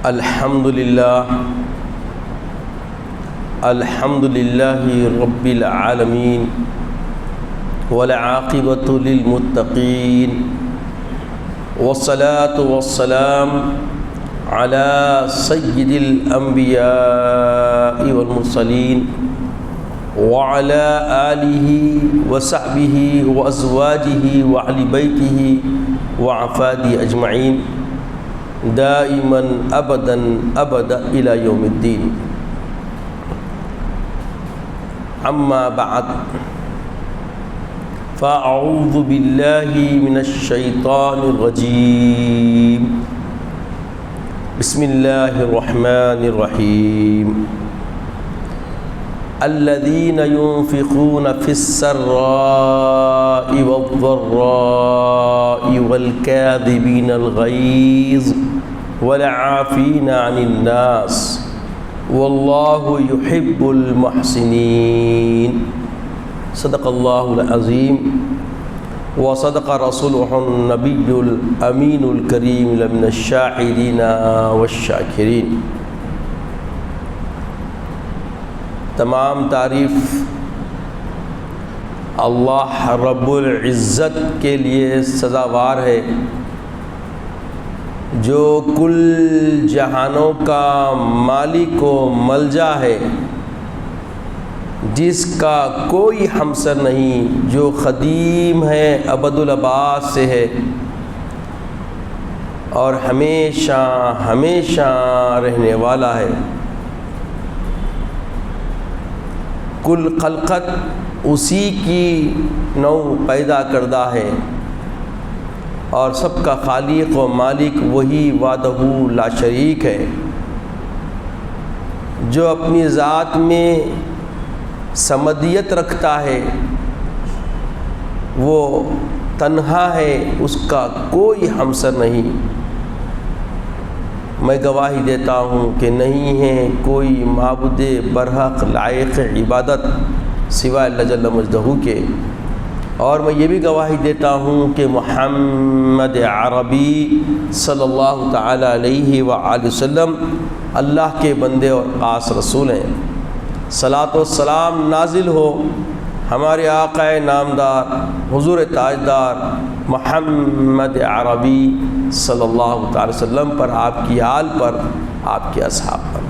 الحمد للہ رب العالمین والعاقبۃ للمتقین والصلاة والسلام علی سید الانبیاء والمرسلین وعلى آلہ وصحبہ وازواجہ وأہل بیتہ وعفادہ اجمعین دائما ابدا الى یوم الدین. اما بعد فاعوذ باللہ من الشیطان الرجیم. بسم اللہ الرحمن الرحیم. الذين ينفقون في السراء والضراء والكاظمين الغيظ والعافين عن الناس والله يحب المحسنين. صدق الله العظيم وصدق رسوله النبي الأمين الكريم لمن الشاهدين والشاكرين. تمام تعریف اللہ رب العزت کے لیے سزاوار ہے جو کل جہانوں کا مالک و ملجا ہے، جس کا کوئی ہمسر نہیں، جو قدیم ہے، ابد الآباد سے ہے اور ہمیشہ ہمیشہ رہنے والا ہے. کل خلقت اسی کی نوع پیدا کردہ ہے اور سب کا خالق و مالک وہی وحدہ لا شریک ہے، جو اپنی ذات میں صمدیت رکھتا ہے، وہ تنہا ہے، اس کا کوئی ہمسر نہیں. میں گواہی دیتا ہوں کہ نہیں ہے کوئی معبود برحق لائق عبادت سوائے اللہ جل مجدہ کے، اور میں یہ بھی گواہی دیتا ہوں کہ محمد عربی صلی اللہ تعالی علیہ وآلہ وسلم اللہ کے بندے اور خاص رسول ہیں. صلاۃ و سلام نازل ہو ہمارے آقا نامدار حضور تاجدار محمد عربی صلی اللہ تعالی وسلم پر، آپ کی آل پر، آپ کے اصحاب پر.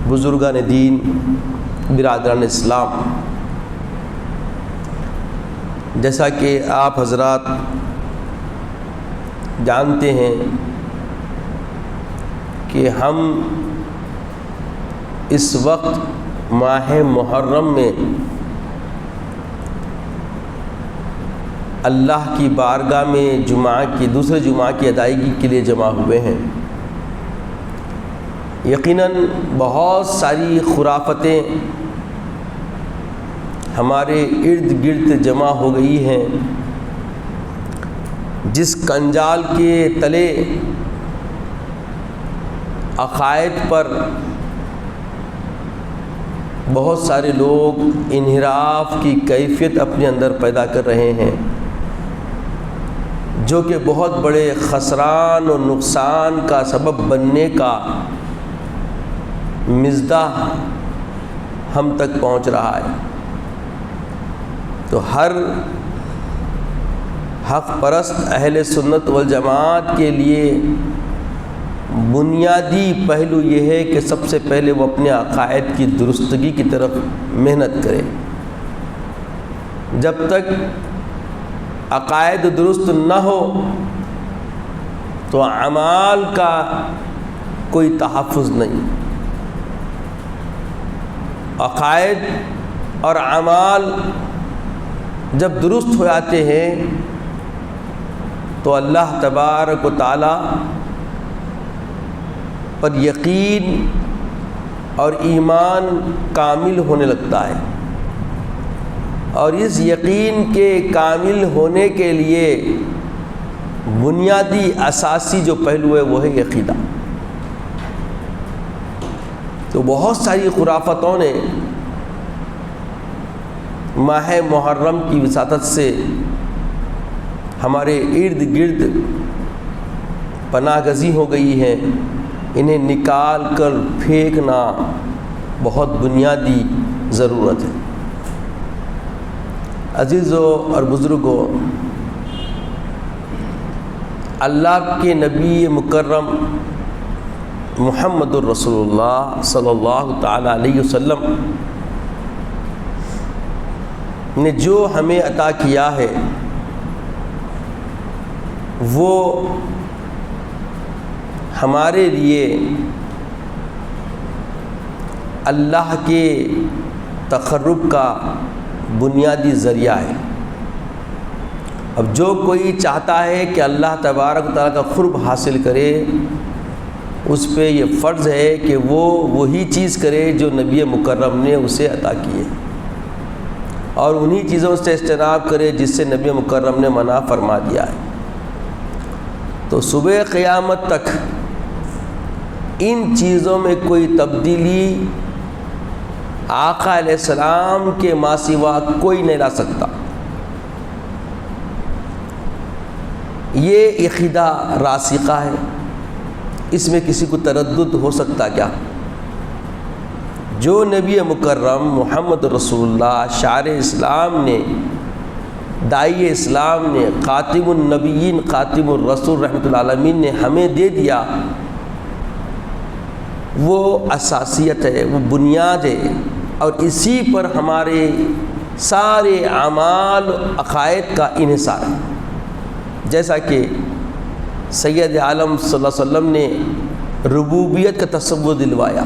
بزرگان دین، برادران اسلام، جیسا کہ آپ حضرات جانتے ہیں کہ ہم اس وقت ماہ محرم میں اللہ کی بارگاہ میں دوسرے جمعہ کی ادائیگی کے لیے جمع ہوئے ہیں. یقیناً بہت ساری خرافتیں ہمارے ارد گرد جمع ہو گئی ہیں، جس کنجال کے تلے عقائد پر بہت سارے لوگ انحراف کی کیفیت اپنے اندر پیدا کر رہے ہیں، جو کہ بہت بڑے خسران اور نقصان کا سبب بننے کا مژدہ ہم تک پہنچ رہا ہے. تو ہر حق پرست اہل سنت والجماعت کے لیے بنیادی پہلو یہ ہے کہ سب سے پہلے وہ اپنے عقائد کی درستگی کی طرف محنت کرے. جب تک عقائد درست نہ ہو تو اعمال کا کوئی تحفظ نہیں. عقائد اور اعمال جب درست ہو جاتے ہیں تو اللہ تبارک و تعالی پر یقین اور ایمان کامل ہونے لگتا ہے، اور اس یقین کے کامل ہونے کے لیے بنیادی اساسی جو پہلو ہے وہ ہے عقیدہ. تو بہت ساری خرافتوں نے ماہ محرم کی وساطت سے ہمارے ارد گرد پناہ گزی ہو گئی ہیں. انہیں نکال کر پھینکنا بہت بنیادی ضرورت ہے۔ عزیزوں اور بزرگوں، اللہ کے نبی مکرم محمد الرسول اللہ صلی اللہ تعالیٰ علیہ وسلم نے جو ہمیں عطا کیا ہے وہ ہمارے لیے اللہ کے تقرب کا بنیادی ذریعہ ہے۔ اب جو کوئی چاہتا ہے کہ اللہ تبارک و تعالیٰ کا قرب حاصل کرے، اس پہ یہ فرض ہے کہ وہ وہی چیز کرے جو نبی مکرم نے اسے عطا کی ہے، اور انہی چیزوں سے اجتناب کرے جس سے نبی مکرم نے منع فرما دیا ہے۔ تو صبح قیامت تک ان چیزوں میں کوئی تبدیلی آقا علیہ السلام کے ما سوا کوئی نہیں لا سکتا۔ یہ عقیدہ راسخہ ہے، اس میں کسی کو تردد ہو سکتا کیا؟ جو نبی مکرم محمد رسول اللہ شاعر اسلام نے، داعی اسلام نے، خاتم النبیین خاتم الرسول رحمۃ العالمین نے ہمیں دے دیا، وہ اساسیت ہے، وہ بنیاد ہے، اور اسی پر ہمارے سارے اعمال عقائد کا انحصار ہے۔ جیسا کہ سید عالم صلی اللہ علیہ وسلم نے ربوبیت کا تصور دلوایا،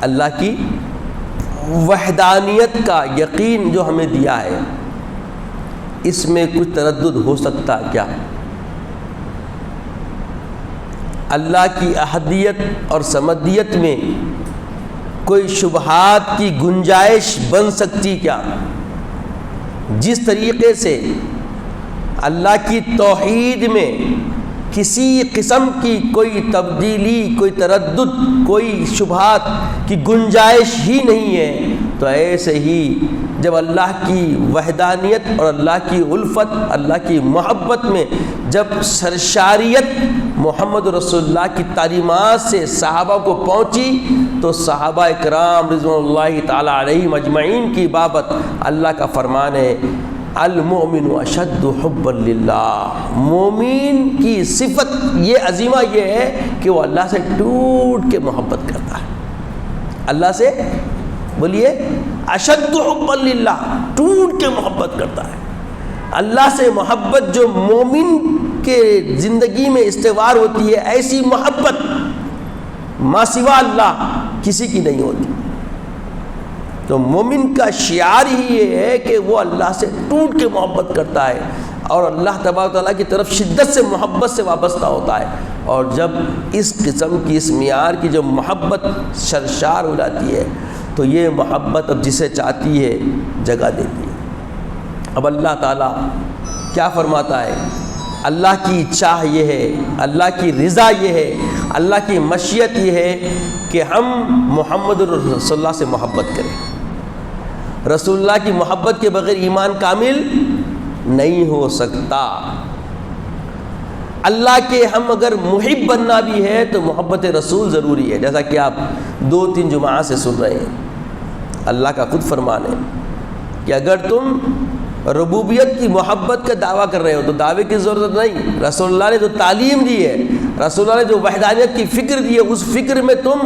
اللہ کی وحدانیت کا یقین جو ہمیں دیا ہے، اس میں کچھ تردد ہو سکتا کیا؟ اللہ کی احدیت اور سمدیت میں کوئی شبہات کی گنجائش بن سکتی کیا؟ جس طریقے سے اللہ کی توحید میں کسی قسم کی کوئی تبدیلی، کوئی تردد، کوئی شبہات کی گنجائش ہی نہیں ہے، تو ایسے ہی جب اللہ کی وحدانیت اور اللہ کی الفت، اللہ کی محبت میں جب سرشاریت محمد رسول اللہ کی تعلیمات سے صحابہ کو پہنچی، تو صحابہ اکرام رضوان اللہ تعالیٰ علیہم اجمعین کی بابت اللہ کا فرمان ہے، المؤمن اشد حبا للہ۔ مومن کی صفت یہ عظیمہ یہ ہے کہ وہ اللہ سے ٹوٹ کے محبت کرتا ہے، اللہ سے بولیے اشد حبا للہ، ٹوٹ کے محبت کرتا ہے۔ اللہ سے محبت جو مومن کے زندگی میں استوار ہوتی ہے، ایسی محبت ما سوا اللہ کسی کی نہیں ہوتی۔ تو مومن کا شعار ہی یہ ہے کہ وہ اللہ سے ٹوٹ کے محبت کرتا ہے، اور اللہ تبارک تعالیٰ کی طرف شدت سے محبت سے وابستہ ہوتا ہے۔ اور جب اس قسم کی، اس معیار کی جو محبت سرشار ہو جاتی ہے، تو یہ محبت اب جسے چاہتی ہے جگہ دیتی ہے۔ اب اللہ تعالیٰ کیا فرماتا ہے؟ اللہ کی چاہ یہ ہے، اللہ کی رضا یہ ہے، اللہ کی مشیت یہ ہے کہ ہم محمد رسول اللہ سے محبت کریں۔ رسول اللہ کی محبت کے بغیر ایمان کامل نہیں ہو سکتا۔ اللہ کے ہم اگر محب بننا بھی ہے تو محبت رسول ضروری ہے، جیسا کہ آپ 2-3 جمعہ سے سن رہے ہیں۔ اللہ کا خود فرمان ہے کہ اگر تم ربوبیت کی محبت کا دعویٰ کر رہے ہو تو دعوے کی ضرورت نہیں۔ رسول اللہ نے جو تعلیم دی ہے، رسول اللہ نے جو وحدانیت کی فکر دی ہے، اس فکر میں تم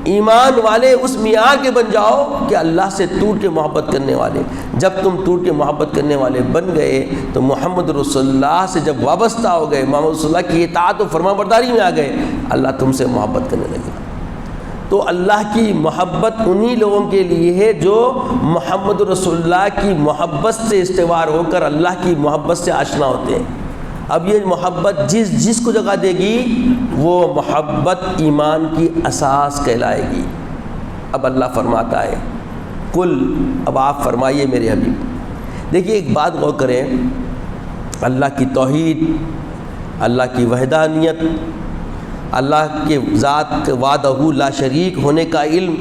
ایمان والے اس معیار کے بن جاؤ کہ اللہ سے ٹوٹ کے محبت کرنے والے۔ جب تم ٹوٹ کے محبت کرنے والے بن گئے تو محمد رسول اللہ سے جب وابستہ ہو گئے، محمد رسول اللہ کی اطاعت و فرما برداری میں آ گئے، اللہ تم سے محبت کرنے لگے۔ تو اللہ کی محبت انہی لوگوں کے لیے ہے جو محمد رسول اللہ کی محبت سے استوار ہو کر اللہ کی محبت سے آشنا ہوتے ہیں۔ اب یہ محبت جس کو جگہ دے گی، وہ محبت ایمان کی اساس کہلائے گی۔ اب اللہ فرماتا ہے کل، اب آپ فرمائیے میرے حبیب۔ دیکھیے ایک بات غور کریں، اللہ کی توحید، اللہ کی وحدانیت، اللہ کے ذات کے وحدہ لا شریک ہونے کا علم،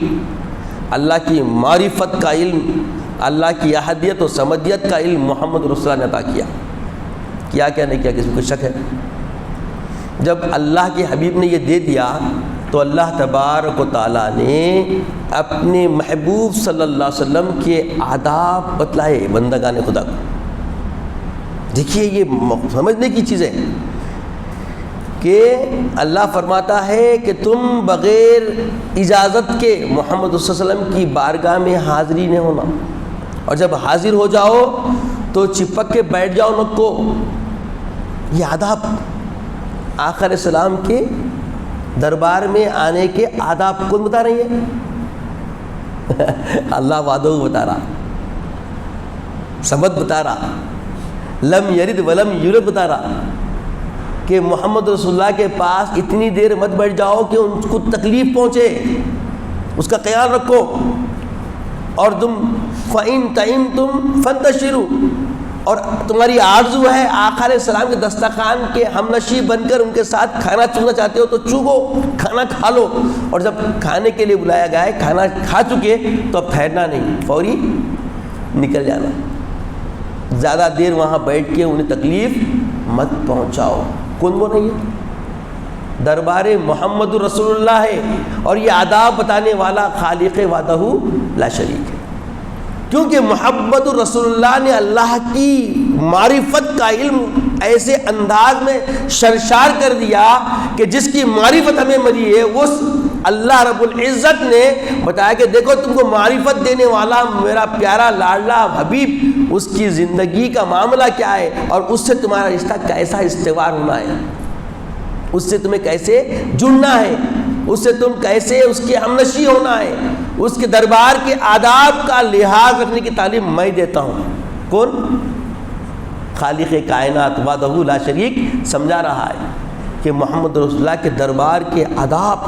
اللہ کی معرفت کا علم، اللہ کی احدیت و سمدیت کا علم محمد رسول اللہ نے عطا کیا۔ کیا نہیں کیا؟ کسی کو شک ہے؟ جب اللہ کے حبیب نے یہ دے دیا تو اللہ تبارک و تعالیٰ نے اپنے محبوب صلی اللہ علیہ وسلم کے آداب بتلائے بندگان خدا کو۔ دیکھیے یہ سمجھنے کی چیز ہے کہ اللہ فرماتا ہے کہ تم بغیر اجازت کے محمد صلی اللہ علیہ وسلم کی بارگاہ میں حاضری نہیں ہونا، اور جب حاضر ہو جاؤ تو چپک کے بیٹھ جاؤ نہ کو۔ یہ آداب آقا علیہ السلام کے دربار میں آنے کے آداب کون بتا رہی ہے؟ اللہ وعدہ بتا رہا، سمت بتا رہا، لم یرد ولم یولد بتا رہا کہ محمد رسول اللہ کے پاس اتنی دیر مت بیٹھ جاؤ کہ ان کو تکلیف پہنچے، اس کا خیال رکھو۔ اور تم فَإِن تَعِمْتُمْ فَانْتَشِرُوا، اور تمہاری آرزو ہے آقا علیہ السلام کے دسترخوان کے ہمنشین بن کر ان کے ساتھ کھانا چونا چاہتے ہو تو چوگو، کھانا کھا لو، اور جب کھانے کے لیے بلایا گیا ہے کھانا کھا چکے تو اب ٹھہرنا نہیں، فوری نکل جانا، زیادہ دیر وہاں بیٹھ کے انہیں تکلیف مت پہنچاؤ۔ کون وہ نہیں ہے؟ دربار محمد رسول اللہ ہے، اور یہ آداب بتانے والا خالق وحدہ لا شریک ہے، کیونکہ محمد رسول اللہ نے اللہ کی معرفت کا علم ایسے انداز میں شرشار کر دیا کہ جس کی معرفت ہمیں ملی ہے اس اللہ رب العزت نے بتایا کہ دیکھو تم کو معرفت دینے والا میرا پیارا لاڈلا حبیب، اس کی زندگی کا معاملہ کیا ہے، اور اس سے تمہارا رشتہ کیسا استوار ہونا ہے، اس سے تمہیں کیسے جڑنا ہے، اس سے تم کیسے اس کے ہمنشی ہونا ہے، اس کے دربار کے آداب کا لحاظ رکھنے کی تعلیم میں دیتا ہوں۔ کون؟ خالق کائنات وحدہ لا شریک سمجھا رہا ہے کہ محمد رسول اللہ کے دربار کے آداب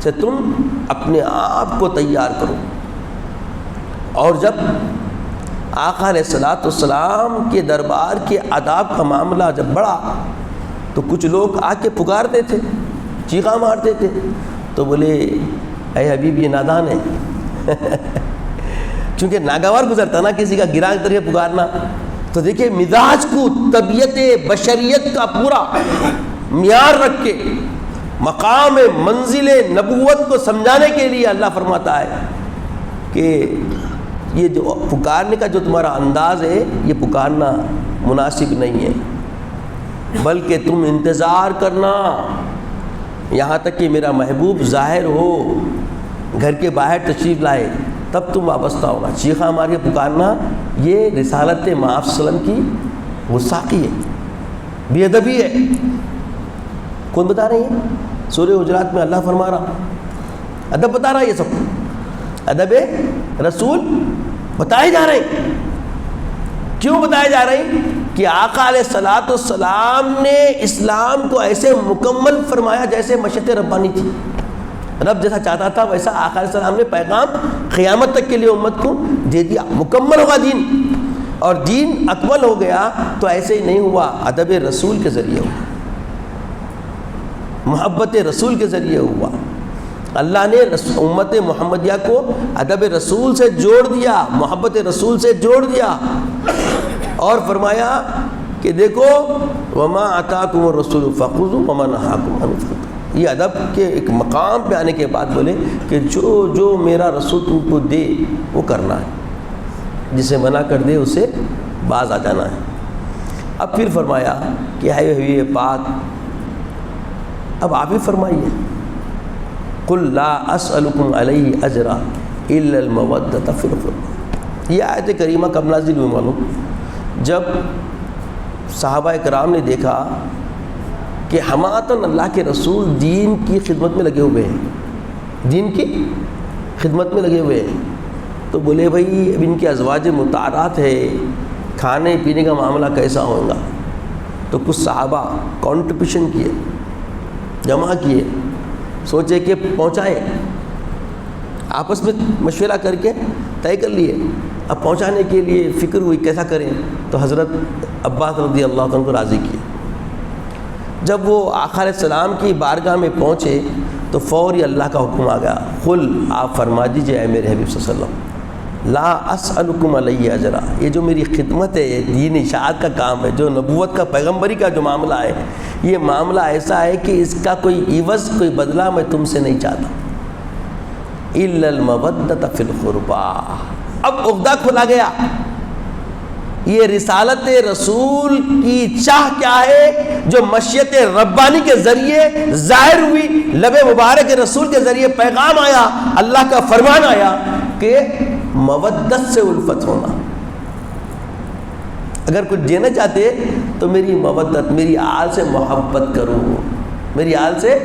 سے تم اپنے آپ کو تیار کرو۔ اور جب آقا علیہ السلام کے دربار کے آداب کا معاملہ جب بڑھا تو کچھ لوگ آ کے پکارتے تھے، چیخا مارتے تھے، تو بولے اے حبیب یہ نادان ہے چونکہ ناگوار گزرتا نا کسی کا گراں کی طرح پکارنا، تو دیکھیں مزاج کو طبیعت بشریت کا پورا معیار رکھ کے مقام منزل نبوت کو سمجھانے کے لیے اللہ فرماتا ہے کہ یہ جو پکارنے کا جو تمہارا انداز ہے یہ پکارنا مناسب نہیں ہے، بلکہ تم انتظار کرنا یہاں تک کہ میرا محبوب ظاہر ہو، گھر کے باہر تشریف لائے، تب تم وابستہ ہوگا۔ چیخا مار کے پکارنا یہ رسالت مآب صلی اللہ علیہ وسلم کی گستاخی ہے، بے ادبی ہے۔ کون بتا رہے ہیں؟ سورہ حجرات میں اللہ فرما رہا، ادب بتا رہا ہے، یہ سب ادب رسول بتائے جا رہے ہیں۔ کیوں بتائے جا رہے ہیں؟ کہ آقا علیہ السلام نے اسلام کو ایسے مکمل فرمایا جیسے مشیت ربانی تھی، رب جیسا چاہتا تھا ویسا آقا علیہ السلام نے پیغام قیامت تک کے لیے امت کو دے دیا، مکمل ہوگا دین، اور دین اکمل ہو گیا تو ایسے ہی نہیں ہوا، ادب رسول کے ذریعے ہوا، محبت رسول کے ذریعے ہوا۔ اللہ نے امت محمدیہ کو ادب رسول سے جوڑ دیا، محبت رسول سے جوڑ دیا، اور فرمایا کہ دیکھو وما آتاکم الرسول فخذوہ وما نہاکم عنہ فانتہوا۔ یہ ادب کے ایک مقام پہ آنے کے بعد بولے کہ جو میرا رسول تم کو دے وہ کرنا ہے، جسے منع کر دے اسے باز آ جانا ہے۔ اب پھر فرمایا کہ اے حبیب پاک اب آپ ہی فرمائیے، قل لا اسألکم علیہ اجرا الا المودۃ فی القربى۔ یہ آیت کریمہ کب نازل ہوئی معلوم؟ جب صحابہ کرام نے دیکھا کہ حماتاً اللہ کے رسول دین کی خدمت میں لگے ہوئے ہیں، دین کی خدمت میں لگے ہوئے ہیں، تو بولے بھائی اب ان کے ازواج مطہرات ہے، کھانے پینے کا معاملہ کیسا ہوگا؟ تو کچھ صحابہ کنٹریبیوشن کیے، جمع کیے، سوچے کہ پہنچائیں، آپس میں مشورہ کر کے طے کر لیے، اب پہنچانے کے لیے فکر ہوئی کیسا کریں، تو حضرت عباس رضی اللہ عنہ کو راضی کیے۔ جب وہ آقا علیہ السلام کی بارگاہ میں پہنچے تو فوری اللہ کا حکم آ گیا، قل آپ فرما دیجئے اے میرے حبیب صلی اللہ علیہ وسلم لا اسألکم علیہ اجرا، یہ جو میری خدمت ہے، یہ دین اشاعت کا کام ہے، جو نبوت کا پیغمبری کا جو معاملہ ہے، یہ معاملہ ایسا ہے کہ اس کا کوئی عوض، کوئی بدلہ میں تم سے نہیں چاہتا، الا المودۃ فی القربیٰ۔ اب عقدہ کھلا گیا، یہ رسالت رسول کی چاہ کیا ہے جو مشیت ربانی کے ذریعے ظاہر ہوئی، لب مبارک رسول کے ذریعے پیغام آیا، اللہ کا فرمان آیا کہ مودت سے الفت ہونا۔ اگر کچھ دینا چاہتے تو میری مودت، میری آل سے محبت کرو، میری آل سے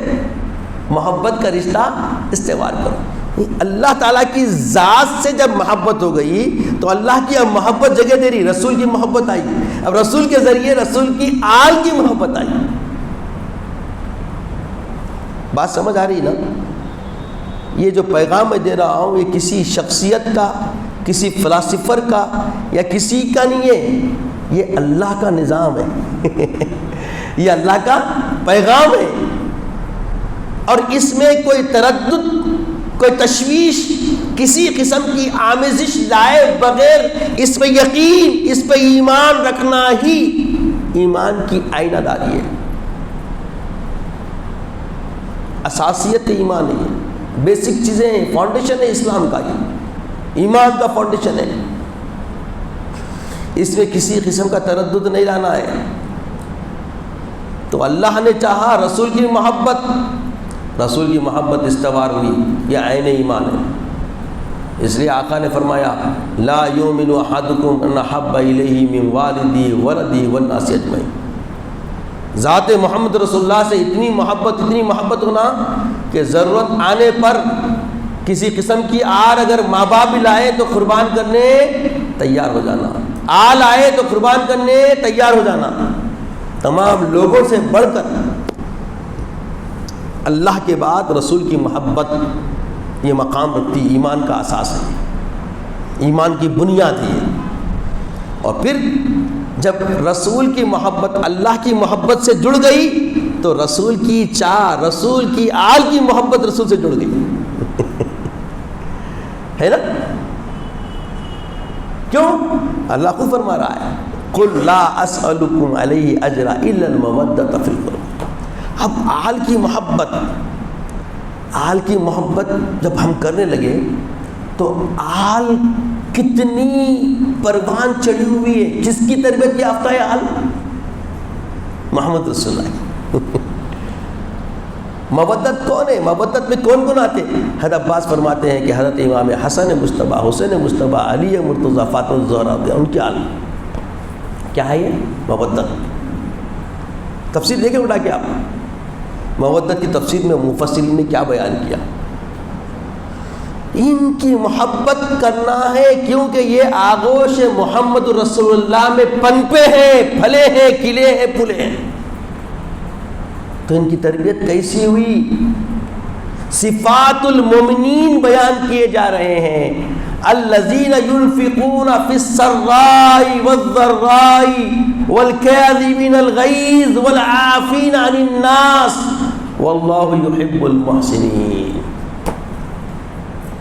محبت کا رشتہ استوار کرو۔ اللہ تعالیٰ کی ذات سے جب محبت ہو گئی تو اللہ کی اب محبت جگہ دے رہی، رسول کی محبت آئی، اب رسول کے ذریعے رسول کی آل کی محبت آئی۔ بات سمجھ آ رہی نا؟ یہ جو پیغام میں دے رہا ہوں یہ کسی شخصیت کا، کسی فلاسفر کا یا کسی کا نہیں ہے، یہ اللہ کا نظام ہے یہ اللہ کا پیغام ہے، اور اس میں کوئی تردد، کوئی تشویش، کسی قسم کی آمیزش لائے بغیر اس پہ یقین، اس پہ ایمان رکھنا ہی ایمان کی آئینہ داری ہے، اساسیت ایمان ہے، بیسک چیزیں ہیں، فاؤنڈیشن ہے اسلام کا، یہ ایمان کا فاؤنڈیشن ہے، اس میں کسی قسم کا تردد نہیں لانا ہے۔ تو اللہ نے چاہا رسول کی محبت، رسول کی محبت استوار ہوئی، یہ عین ایمان ہے۔ اس لیے آقا نے فرمایا لا یؤمن احدکم ان احب الیہ من والدی ولدی والناس اجمعین، ذات محمد رسول اللہ سے اتنی محبت ہونا کہ ضرورت آنے پر کسی قسم کی آر اگر ماں باپ بھی لائے تو قربان کرنے تیار ہو جانا، آل آئے تو قربان کرنے تیار ہو جانا، تمام لوگوں سے بڑھ کر اللہ کے بعد رسول کی محبت یہ مقام رکھتی، ایمان کا اساس ہے، ایمان کی بنیاد ہے۔ اور پھر جب رسول کی محبت اللہ کی محبت سے جڑ گئی تو رسول کی چاہ، رسول کی آل کی محبت رسول سے جڑ گئی ہے نا؟ کیوں؟ اللہ خود فرما رہا ہے قل لا اسألکم علیہ اجرا الا المودۃ فی القربى۔ اب آل کی محبت جب ہم کرنے لگے تو آل کتنی پروان چڑھی ہوئی ہے، کس کی تربیت یافتہ ہے آل؟ محمد رسول اللہ مودت کون ہے؟ مودت میں کون کون آتے؟ حضرت عباس فرماتے ہیں کہ حضرت امام حسن مجتبیٰ، حسین مجتبیٰ، علی مرتضیٰ، فاطمہ الزہرا، ان کی آل کیا ہے یہ مودت؟ تفسیر دیکھیں اٹھا کے آپ، مودت کی تفسیر میں مفسرین نے کیا بیان کیا۔ ان کی محبت کرنا ہے کیونکہ یہ آغوش محمد رسول اللہ میں پنپے ہیں، پھلے ہیں، کھلے ہیں، پھولے ہیں۔ تو ان کی تربیت کیسی ہوئی؟ صفات المومنین بیان کیے جا رہے ہیں، الذین ينفقون فی السراء والضراء والکاظمین الغیظ والعافین عن الناس واللہ یحب المحسنین۔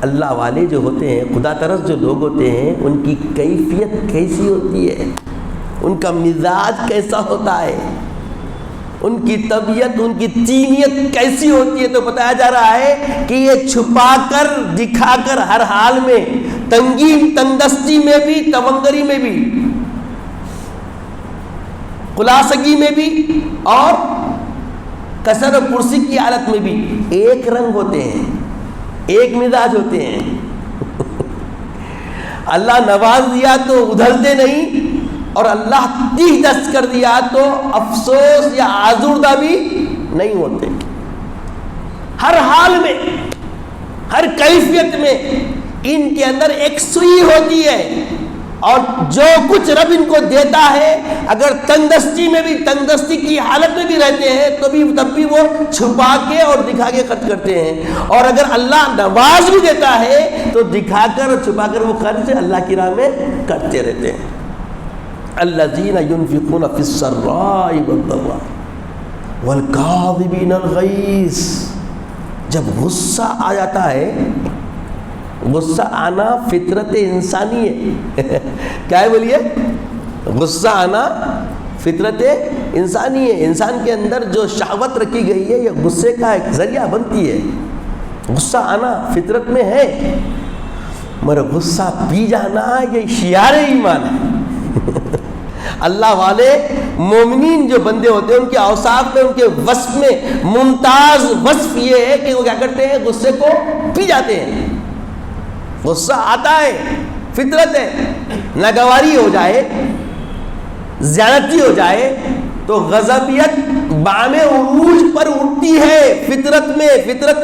اللہ والے جو ہوتے ہیں، خدا ترس جو لوگ ہوتے ہیں، ان کی کیفیت کیسی ہوتی ہے، ان کا مزاج کیسا ہوتا ہے، ان کی طبیعت، ان کی تینیت کیسی ہوتی ہے، تو بتایا جا رہا ہے کہ یہ چھپا کر دکھا کر ہر حال میں، تنگی تندستی میں بھی، تونگری میں بھی، خلاصگی میں بھی اور کثر و پرسی کی حالت میں بھی ایک رنگ ہوتے ہیں، ایک مزاج ہوتے ہیں۔ اللہ نواز دیا تو ادھلتے نہیں، اور اللہ تیہ دست کر دیا تو افسوس یا آزردہ بھی نہیں ہوتے۔ ہر حال میں، ہر کیفیت میں ان کے اندر ایک سوئی ہوتی ہے، اور جو کچھ رب ان کو دیتا ہے، اگر تندرستی میں بھی، تندرستی کی حالت میں بھی رہتے ہیں تو بھی تب بھی وہ چھپا کے اور دکھا کے خرچ کرتے ہیں، اور اگر اللہ نواز بھی دیتا ہے تو دکھا کر اور چھپا کر وہ خرچ اللہ کی راہ میں کرتے رہتے ہیں۔ الذین ينفقون فی السراء والضراء والکاظمین الغیظ۔ جب غصہ آ جاتا ہے غصہ آنا فطرت انسانی ہے کیا ہے بولیے؟ غصہ آنا فطرت انسانی ہے. انسان کے اندر جو شہوت رکھی گئی ہے یہ غصے کا ایک ذریعہ بنتی ہے. غصہ آنا فطرت میں ہے، مگر غصہ پی جانا یہ شعار ایمان ہے. اللہ والے مومنین جو بندے ہوتے ہیں ان کے اوصاف میں، ان کے وصف میں ممتاز وصف یہ ہے کہ وہ کیا کرتے ہیں؟ غصے کو پی جاتے ہیں. غصہ آتا ہے، فطرت ہے. ناگواری ہو جائے، زیادتی ہو جائے تو غضبیت بام عروج پر اٹھتی ہے. فطرت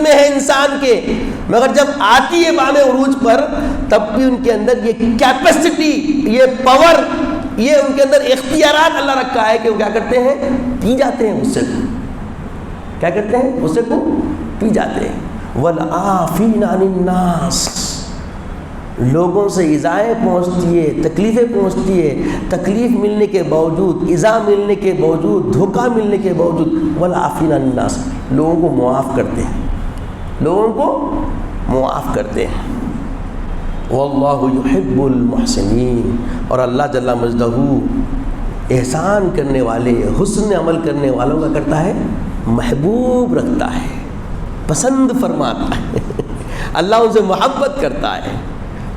میں ہے انسان کے، مگر جب آتی ہے بام عروج پر تب بھی ان کے اندر یہ کیپیسٹی، یہ پاور، یہ ان کے اندر اختیارات اللہ رکھا ہے کہ وہ کیا کرتے ہیں؟ پی جاتے ہیں غصے کو. کیا کرتے ہیں؟ غصے کو پی جاتے ہیں. والعافین عن الناس، لوگوں سے ایذائیں پہنچتی ہے، تکلیفیں پہنچتی ہے، تکلیف ملنے کے باوجود، ایذا ملنے کے باوجود، دھوکہ ملنے کے باوجود والعافین عن الناس، لوگوں کو معاف کرتے ہیں، لوگوں کو معاف کرتے ہیں. واللہ یحب المحسنین، اور اللہ جل مجدہ احسان کرنے والے، حسن عمل کرنے والوں کا کرتا ہے محبوب رکھتا ہے، پسند فرماتا ہے. اللہ ان سے محبت کرتا ہے.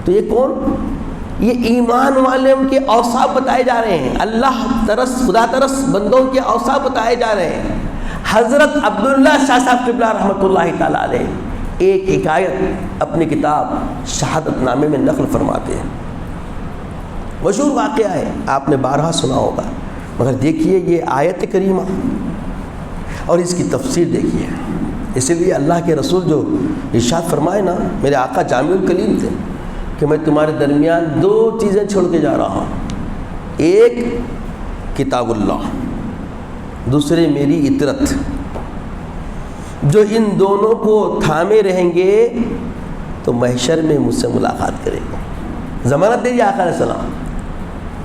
تو یہ کون؟ یہ ایمان والے ان کے اوصاف بتائے جا رہے ہیں. اللہ ترس، خدا ترس بندوں کے اوصاف بتائے جا رہے ہیں. حضرت عبداللہ شاہ صاحب قبلہ رحمۃ اللہ تعالیٰ علیہ ایک حکایت اپنی کتاب شہادت نامے میں نقل فرماتے ہیں. مشہور واقعہ ہے، آپ نے بارہا سنا ہوگا، مگر دیکھیے یہ آیت کریمہ اور اس کی تفسیر دیکھیے. اسی لیے اللہ کے رسول جو ارشاد فرمائے نا، میرے آقا جامع الکلیم تھے کہ میں تمہارے درمیان دو چیزیں چھوڑ کے جا رہا ہوں، ایک کتاب اللہ، دوسرے میری اطرت. جو ان دونوں کو تھامے رہیں گے تو محشر میں مجھ سے ملاقات کریں گے. ضمانت دے دی آقا علیہ السلام،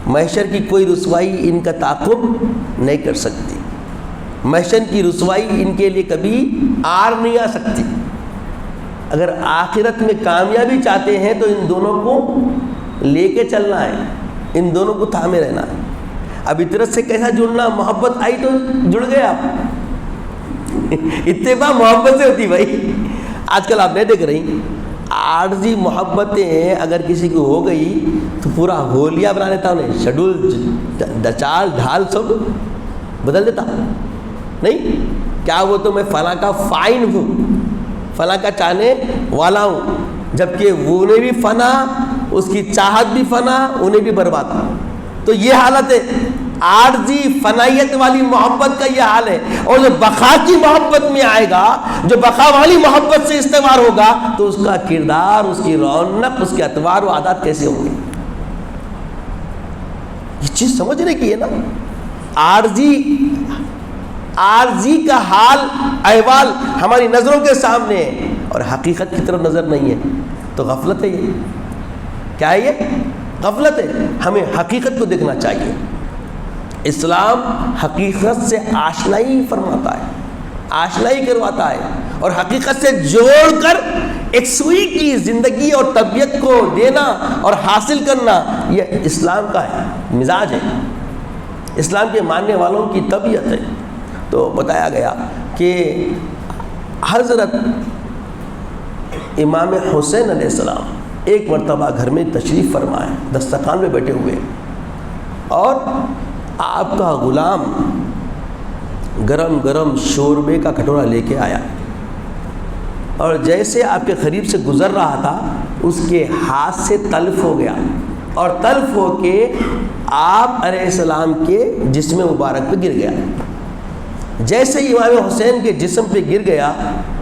محشر کی کوئی رسوائی ان کا تعاقب نہیں کر سکتی، محشر کی رسوائی ان کے لیے کبھی آر نہیں آ سکتی. اگر آخرت میں کامیابی چاہتے ہیں تو ان دونوں کو لے کے چلنا ہے، ان دونوں کو تھامے رہنا ہے. اب اطرت سے کیسا جڑنا؟ محبت آئی تو جڑ گئے آپ. اتباع محبت سے ہوتی بھائی. آج کل آپ نہیں دیکھ رہی عارضی محبتیں اگر کسی کو ہو گئی تو پورا ہولیا بنا لیتا، انہیں شیڈول، چال ڈھال سب بدل دیتا. نہیں کیا وہ تو میں فلاں کا فائن ہوں، فلاں کا چاہنے والا ہوں، جبکہ وہ انہیں بھی فنا، اس کی چاہت بھی فنا، انہیں بھی برباد. تو یہ حالت ہے عارضی فنائیت والی محبت کا، یہ حال ہے. اور جو بقا کی محبت میں آئے گا، جو بقا والی محبت سے استوار ہوگا تو اس کا کردار، اس کی رونق، اس کے اطوار و عادات کیسے ہوں گے؟ یہ چیز سمجھنے کی ہے نا. عارضی کا حال احوال ہماری نظروں کے سامنے ہے اور حقیقت کی طرف نظر نہیں ہے، تو غفلت ہے. یہ کیا ہے؟ یہ غفلت ہے. ہمیں حقیقت کو دیکھنا چاہیے. اسلام حقیقت سے آشنائی فرماتا ہے، آشنائی کرواتا ہے، اور حقیقت سے جوڑ کر ایک سوئی کی زندگی اور طبیعت کو دینا اور حاصل کرنا، یہ اسلام کا ہے، مزاج ہے، اسلام کے ماننے والوں کی طبیعت ہے. تو بتایا گیا کہ حضرت امام حسین علیہ السلام ایک مرتبہ گھر میں تشریف فرمائے، دسترخوان میں بیٹھے ہوئے، اور آپ کا غلام گرم گرم شوربے کا کٹورا لے کے آیا، اور جیسے آپ کے قریب سے گزر رہا تھا اس کے ہاتھ سے تلف ہو گیا، اور تلف ہو کے آپ علیہ السلام کے جسم مبارک پہ گر گیا. جیسے امام حسین کے جسم پہ گر گیا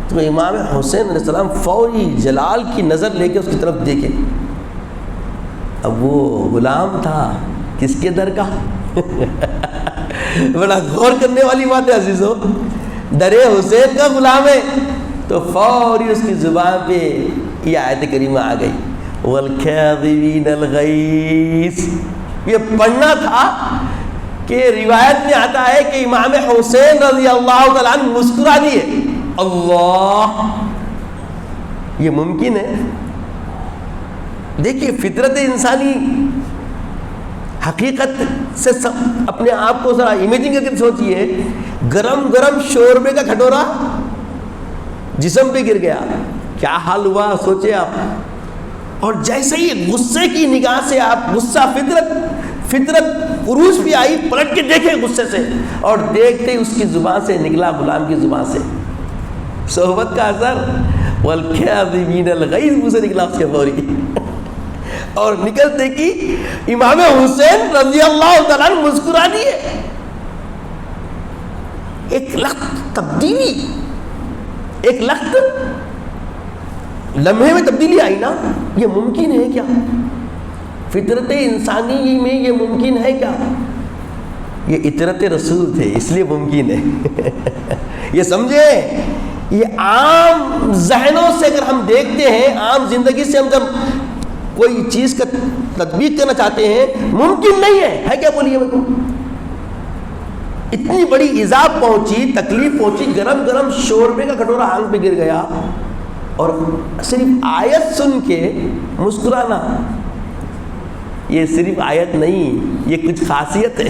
تو امام حسین علیہ السلام فوری جلال کی نظر لے کے اس کی طرف دیکھے. اب وہ غلام تھا کس کے در کا؟ بڑا غور کرنے والی بات ہے عزیزو. در حسین کا غلام ہے تو فوری اس کی زبان پہ یہ آیت کریمہ آ گئی، وَالْكَاظِمِينَ الْغَيْظَ. یہ پڑھنا تھا کہ روایت میں آتا ہے کہ امام حسین رضی اللہ تعالیٰ عنہ مسکرا دیے. اللہ، یہ ممکن ہے؟ دیکھیے فطرت انسانی حقیقت سے اپنے آپ کو ذرا امیجنگ کر کے سوچئے، گرم گرم شوربے کا کھٹورا جسم پہ گر گیا، کیا حال ہوا سوچے آپ۔ اور جیسے ہی غصے کی نگاہ سے آپ غصہ فطرت عروج پہ آئی، پلٹ کے دیکھے غصے سے، اور دیکھتے ہی اس کی زبان سے نکلا، غلام کی زبان سے صحبت کا اثر، والکاظمین الغیظ منہ سے نکلا اس کے فوری، اور نکلتے کی امام حسین رضی اللہ تعالیٰ عنہ مسکرا دیے۔ ایک لخت تبدیلی، ایک لخت لمحے میں تبدیلی آئی نا، یہ ممکن ہے کیا؟ فطرت انسانی میں یہ ممکن ہے کیا؟ یہ اطرت رسول تھے اس لیے ممکن ہے۔ یہ سمجھے، یہ عام ذہنوں سے اگر ہم دیکھتے ہیں، عام زندگی سے ہم جب کوئی چیز کا تطبیق کرنا چاہتے ہیں، ممکن نہیں ہے کیا؟ بولیے میرے کو، اتنی بڑی ایذا پہنچی، تکلیف پہنچی، گرم گرم شوربے کا کھٹورا آنکھ پہ گر گیا، اور صرف آیت سن کے مسکرانا، یہ صرف آیت نہیں، یہ کچھ خاصیت ہے،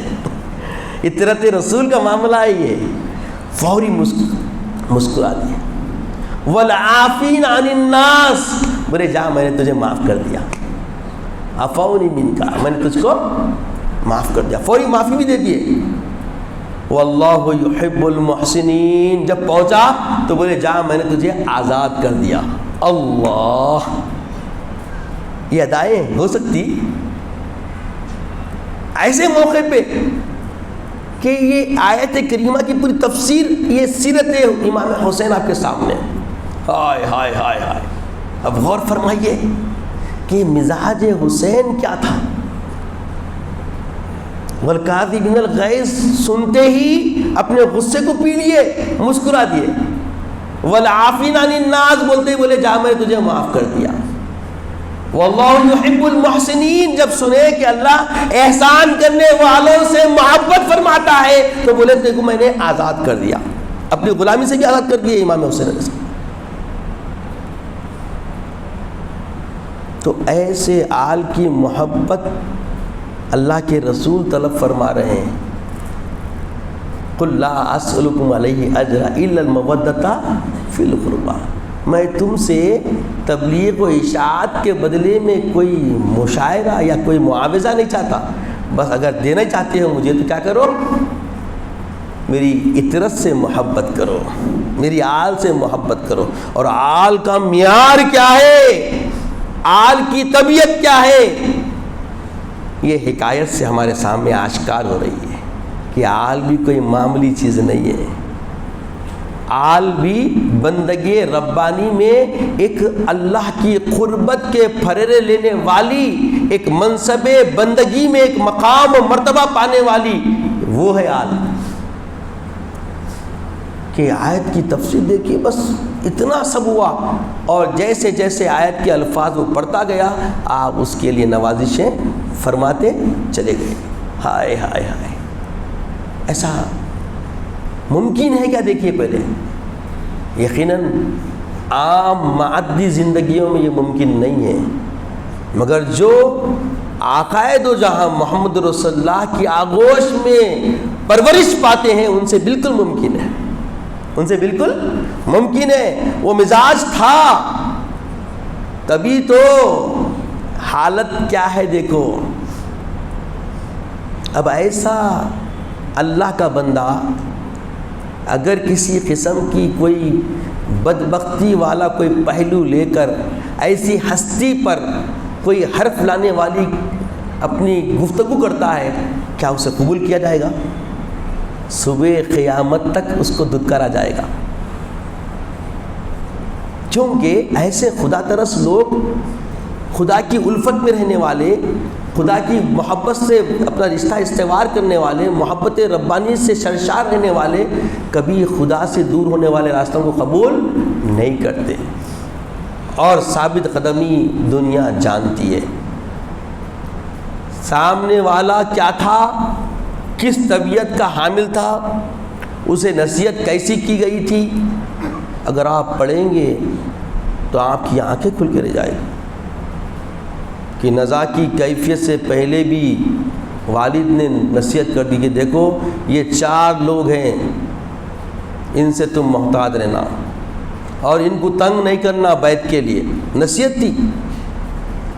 اطرت رسول کا معاملہ ہے۔ یہ فوری مسکرا دیا۔ والعافین عن الناس، بولے جا میں نے تجھے معاف کر دیا، عفونی منکا، میں نے تجھ کو معاف کر دیا، فوری معافی بھی دے دیے۔ واللہ یحب المحسنین، جب پہنچا تو بولے جا میں نے تجھے آزاد کر دیا۔ اللہ، یہ ادائیں ہو سکتی ایسے موقع پہ کہ یہ آیت کریمہ کی پوری تفسیر، یہ سیرت امام حسین آپ کے سامنے، ہائے ہائے ہائے ہائے۔ اب غور فرمائیے کہ مزاج حسین کیا تھا۔ والکاظمین الغیظ سنتے ہی اپنے غصے کو پی لیے، مسکرا دیے۔ والعافین عن الناس بولتے ہی بولے جا میں تجھے معاف کر دیا۔ واللہ یحب المحسنین، جب سنے کہ اللہ احسان کرنے والوں سے محبت فرماتا ہے تو بولے دیکھو میں نے آزاد کر دیا، اپنی غلامی سے بھی آزاد کر دیا امام حسین علیہ السلام۔ تو ایسے آل کی محبت اللہ کے رسول طلب فرما رہے ہیں۔ قل لا اسألکم علیہ اجرا الا المودۃ فی القربى، میں تم سے تبلیغ و اشاعت کے بدلے میں کوئی مشاعرہ یا کوئی معاوضہ نہیں چاہتا، بس اگر دینا چاہتے ہو مجھے تو کیا کرو، میری اطرت سے محبت کرو، میری آل سے محبت کرو۔ اور آل کا معیار کیا ہے، آل کی طبیعت کیا ہے، یہ حکایت سے ہمارے سامنے آشکار ہو رہی ہے کہ آل بھی کوئی معمولی چیز نہیں ہے۔ آل بھی بندگی ربانی میں ایک اللہ کی قربت کے پھریرے لینے والی، ایک منصب بندگی میں ایک مقام و مرتبہ پانے والی، وہ ہے آل۔ کہ آیت کی تفسیر دیکھیے، بس اتنا سب ہوا، اور جیسے جیسے آیت کے الفاظ وہ پڑھتا گیا آپ اس کے لیے نوازشیں فرماتے چلے گئے۔ ہائے ہائے ہائے، ایسا ممکن ہے کیا؟ دیکھیے پہلے، یقیناً عام معدی زندگیوں میں یہ ممکن نہیں ہے، مگر جو آقائے دو جہاں محمد رسول اللہ کی آغوش میں پرورش پاتے ہیں ان سے بالکل ممکن ہے، ان سے بالکل ممکن ہے۔ وہ مزاج تھا، تبھی تو حالت کیا ہے دیکھو۔ اب ایسا اللہ کا بندہ اگر کسی قسم کی کوئی بدبختی والا کوئی پہلو لے کر ایسی ہستی پر کوئی حرف لانے والی اپنی گفتگو کرتا ہے، کیا اسے قبول کیا جائے گا؟ صبح قیامت تک اس کو دھتکارا جائے گا، کیونکہ ایسے خدا ترس لوگ، خدا کی الفت میں رہنے والے، خدا کی محبت سے اپنا رشتہ استوار کرنے والے، محبت ربانی سے سرشار رہنے والے، کبھی خدا سے دور ہونے والے راستوں کو قبول نہیں کرتے، اور ثابت قدمی دنیا جانتی ہے۔ سامنے والا کیا تھا، کس طبیعت کا حامل تھا، اسے نصیحت کیسی کی گئی تھی، اگر آپ پڑھیں گے تو آپ کی آنکھیں کھل کے رہ جائیں گی۔ کہ نزاع کی کیفیت سے پہلے بھی والد نے نصیحت کر دی کہ دیکھو یہ 4 لوگ ہیں، ان سے تم محتاط رہنا اور ان کو تنگ نہیں کرنا بیعت کے لیے، نصیحت تھی۔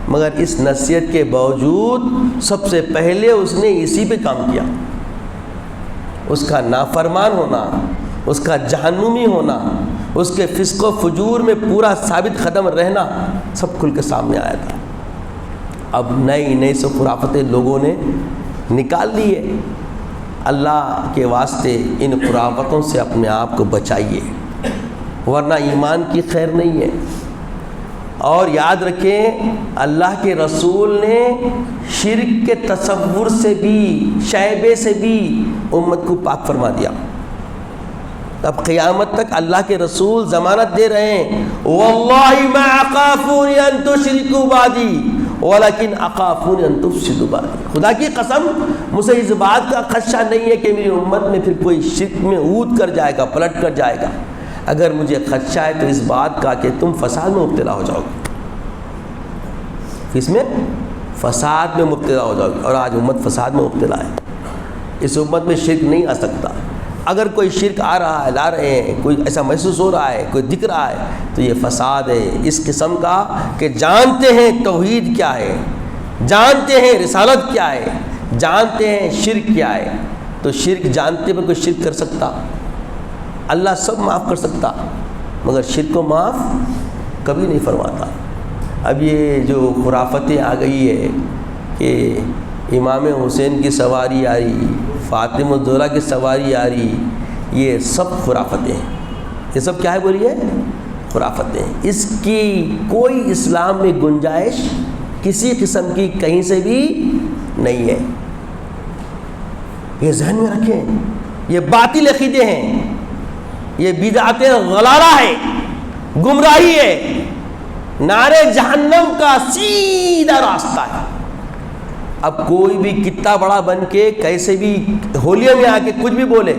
مگر اس نصیحت کے باوجود سب سے پہلے اس نے اسی پہ کام کیا، اس کا نافرمان ہونا، اس کا جہنمی ہونا، اس کے فسق و فجور میں پورا ثابت قدم رہنا سب کھل کے سامنے آیا تھا۔ اب نئی سے خرافتیں لوگوں نے نکال لی ہے۔ اللہ کے واسطے ان خرافتوں سے اپنے آپ کو بچائیے، ورنہ ایمان کی خیر نہیں ہے۔ اور یاد رکھیں اللہ کے رسول نے شرک کے تصور سے بھی، شائبے سے بھی امت کو پاک فرما دیا۔ اب قیامت تک اللہ کے رسول ضمانت دے رہے ہیں، واللہ ما اخافون ان تشرکوا بعدی ولکن اخافون ان تفسدوا بعدی، خدا کی قسم مجھے اس بات کا خدشہ نہیں ہے کہ میری امت میں پھر کوئی شرک میں اود کر جائے گا، پلٹ کر جائے گا۔ اگر مجھے خدشہ ہے تو اس بات کا کہ تم فساد میں مبتلا ہو جاؤ گے، کس میں؟ فساد میں مبتلا ہو جاؤ گے۔ اور آج امت فساد میں مبتلا ہے، اس امت میں شرک نہیں آ سکتا۔ اگر کوئی شرک آ رہا ہے، لا رہے ہیں، کوئی ایسا محسوس ہو رہا ہے، کوئی دکھ رہا ہے، تو یہ فساد ہے اس قسم کا کہ جانتے ہیں توحید کیا ہے، جانتے ہیں رسالت کیا ہے، جانتے ہیں شرک کیا ہے۔ تو شرک جانتے پر کوئی شرک کر سکتا؟ اللہ سب معاف کر سکتا، مگر شرک کو معاف کبھی نہیں فرماتا۔ اب یہ جو خرافتیں آ گئی ہے کہ امام حسین کی سواری آ رہی، فاطمہ الزہرا کی سواری آ رہی، یہ سب خرافتیں ہیں۔ یہ سب کیا ہے بولیے؟ خرافتیں۔ اس کی کوئی اسلام میں گنجائش کسی قسم کی کہیں سے بھی نہیں ہے۔ یہ ذہن میں رکھیں، یہ باطل عقیدے ہیں، یہ بدعت غلالہ ہے، گمراہی ہے، نارے جہنم کا سیدھا راستہ ہے۔ اب کوئی بھی کتنا بڑا بن کے کیسے بھی ہولیے میں آ کے کچھ بھی بولے،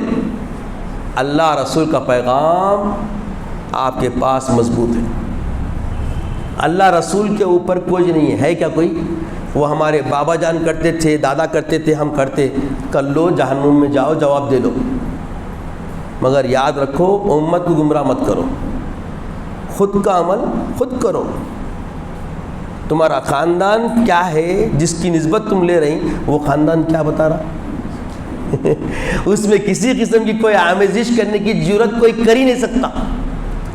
اللہ رسول کا پیغام آپ کے پاس مضبوط ہے۔ اللہ رسول کے اوپر کوئی نہیں ہے کیا کوئی؟ وہ ہمارے بابا جان کرتے تھے، دادا کرتے تھے، ہم کرتے، کر لو جہنم میں جاؤ، جواب دے لو۔ مگر یاد رکھو امت کو گمراہ مت کرو، خود کا عمل خود کرو۔ تمہارا خاندان کیا ہے جس کی نسبت تم لے رہی، وہ خاندان کیا بتا رہا اس میں کسی قسم کی کوئی آمیزش کرنے کی جرت کوئی کر ہی نہیں سکتا۔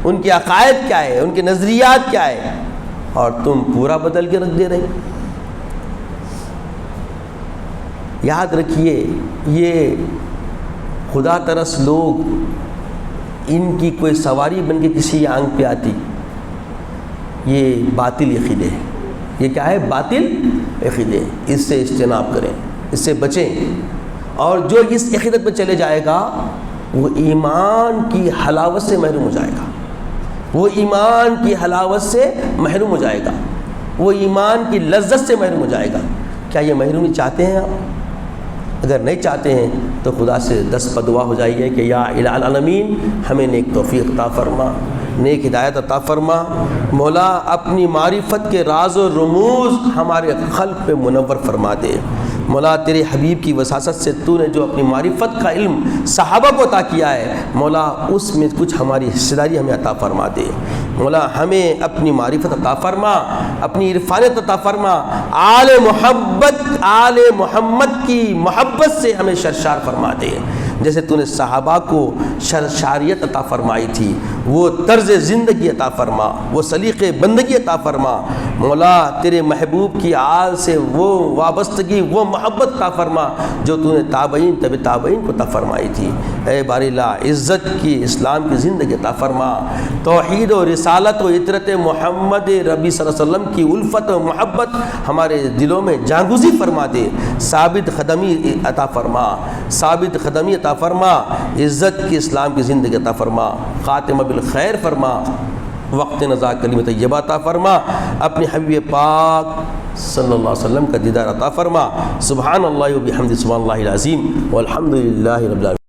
ان کے عقائد کیا ہے، ان کے نظریات کیا ہے، اور تم پورا بدل کے رکھ دے رہے۔ یاد رکھیے یہ خدا ترس لوگ، ان کی کوئی سواری بن کے کسی آنکھ پہ آتی، یہ باطل عقیدے ہے۔ یہ کیا ہے؟ باطل عقیدے۔ اس سے اجتناب کریں، اس سے بچیں، اور جو اس عقیدت پہ چلے جائے گا وہ ایمان کی حلاوت سے محروم ہو جائے گا، وہ ایمان کی حلاوت سے محروم ہو جائے گا، وہ ایمان کی لذت سے محروم ہو جائے گا۔ کیا یہ محرومی چاہتے ہیں آپ؟ اگر نہیں چاہتے ہیں تو خدا سے دست بدعا ہو جائیے کہ یا الہ العالمین ہمیں نیک توفیق عطا فرما، نیک ہدایت عطا فرما۔ مولا اپنی معرفت کے راز و رموز ہمارے قلب پہ منور فرما دے۔ مولا تیرے حبیب کی وساست سے تو نے جو اپنی معرفت کا علم صحابہ کو عطا کیا ہے، مولا اس میں کچھ ہماری حصہ داری ہمیں عطا فرما دے۔ مولا ہمیں اپنی معرفت عطا فرما، اپنی عرفانیت عطا فرما، آل محمد کی محبت سے ہمیں سرشار فرما دے۔ جیسے تو نے صحابہ کو شرشاریت عطا فرمائی تھی، وہ طرز زندگی عطا فرما، وہ سلیقے بندگی عطا فرما۔ مولا تیرے محبوب کی آل سے وہ وابستگی، وہ محبت عطا فرما جو تو نے تابعین طب تابعین کو عطا فرمائی تھی۔ اے باری اللہ عزت کی اسلام کی زندگی عطا فرما، توحید و رسالت و عطرت محمد ربی صلی اللہ علیہ وسلم کی الفت و محبت ہمارے دلوں میں جاگزی فرما دے، ثابت قدمی عطا فرما، ثابت قدمی عطا فرما، عزت کی اسلام کی زندگی عطا فرما، خاتمہ بالخیر فرما، وقت نزا کلمہ طیبہ عطا فرما، اپنے حبیب پاک صلی اللہ علیہ وسلم کا دیدار عطا فرما۔ سبحان اللہ و بحمدہ، سبحان اللہ العظیم والحمد للہ رب العالمین۔